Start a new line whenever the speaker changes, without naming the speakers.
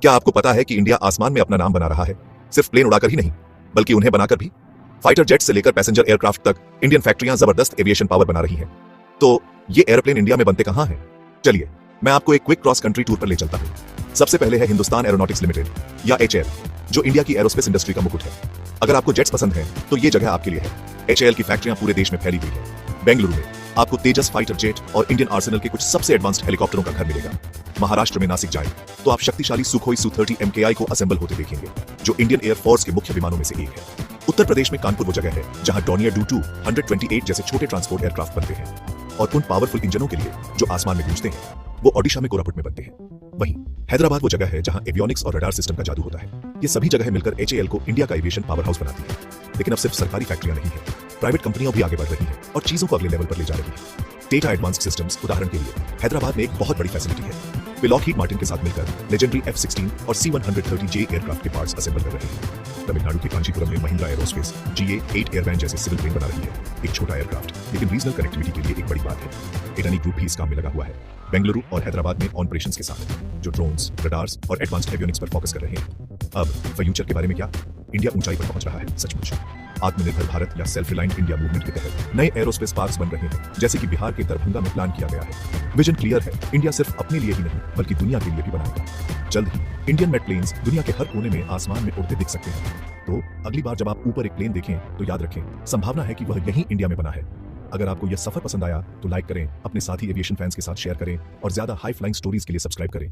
क्या आपको पता है कि इंडिया आसमान में अपना नाम बना रहा है? सिर्फ प्लेन उड़ाकर ही नहीं, बल्कि उन्हें बनाकर भी। फाइटर जेट से लेकर पैसेंजर एयरक्राफ्ट तक इंडियन फैक्ट्रियां जबरदस्त एविएशन पावर बना रही हैं। तो ये एयरप्लेन इंडिया में बनते कहां हैं? चलिए मैं आपको एक क्विक क्रॉस कंट्री टूर पर ले चलता हूं। सबसे पहले है हिंदुस्तान एरोनॉटिक्स लिमिटेड या HAL, जो इंडिया की एरोस्पेस इंडस्ट्री का मुकुट है। अगर आपको जेट्स पसंद है तो ये जगह आपके लिए है। HAL की फैक्ट्रियां पूरे देश में फैली हुई है। बेंगलुरु में आपको तेजस फाइटर जेट और इंडियन आर्सेनल के कुछ सबसे एडवांस्ड हेलीकॉप्टरों का घर मिलेगा। महाराष्ट्र में नासिक जाए तो आप शक्तिशाली सुखोई Su-30 MKI को असेंबल होते देखेंगे, जो इंडियन एयरफोर्स के मुख्य विमानों में से एक है। उत्तर प्रदेश में कानपुर वो जगह है जहां डॉनियर डू 128 जैसे छोटे ट्रांसपोर्ट एयरक्राफ्ट बनते हैं, और उन पावरफुल इंजनों के लिए जो आसमान में गूंजते हैं वो ओडिशा में कोरापुट में बनते हैं। वहीं हैदराबाद वो जगह है जहां एवियोनिक्स और रडार सिस्टम का जादू होता है। ये सभी जगह मिलकर HAL को इंडिया का एविएशन पावर हाउस बनाती है। लेकिन अब सिर्फ सरकारी फैक्ट्रियां नहीं है, प्राइवेट कंपनियां भी आगे बढ़ रही हैं और चीजों को अगले लेवल पर ले जा रही है। डेटा एडवांस्ड सिस्टम्स उदाहरण के लिए हैदराबाद में एक बहुत बड़ी फैसिलिटी है। वे लॉकहीड मार्टिन के साथ मिलकर लेजेंडरी F-16 और C-130J एयरक्राफ्ट के पार्ट्स असेंबल कर रहे हैं। तमिलनाडु के कांचीपुरम में महिंद्रा एरोस्पेस GA-8 एयरवैन जैसे सिविल प्लेन बना रही है। एक छोटा एयरक्राफ्ट, लेकिन रीजनल कनेक्टिविटी के लिए एक बड़ी बात है। एडानी ग्रुप भी इस काम में लगा हुआ है, बेंगलुरु और हैदराबाद में ऑपरेशंस के साथ, जो ड्रोन्स, रडार्स और एडवांस्ड एवियोनिक्स पर फोकस कर रहे हैं। अब फ्यूचर के बारे में क्या? इंडिया ऊंचाई पर पहुंच रहा है, सचमुच। आत्मनिर्भर भारत या सेल्फ रिलायंट इंडिया मूवमेंट के तहत नए एरोस्पेस पार्क्स बन रहे हैं, जैसे कि बिहार के दरभंगा में प्लान किया गया है। विजन क्लियर है, इंडिया सिर्फ अपने लिए ही नहीं बल्कि दुनिया के लिए भी बनाएगा। जल्द ही इंडियन मेड प्लेन्स दुनिया के हर कोने में आसमान में उड़ते दिख सकते हैं। तो अगली बार जब आप ऊपर एक प्लेन देखें तो याद रखें, संभावना है कि वह यहीं इंडिया में बना है। अगर आपको यह सफर पसंद आया तो लाइक करें, अपने साथी एविएशन फैंस के साथ शेयर करें और ज्यादा हाई फ्लाइंग स्टोरीज के लिए सब्सक्राइब करें।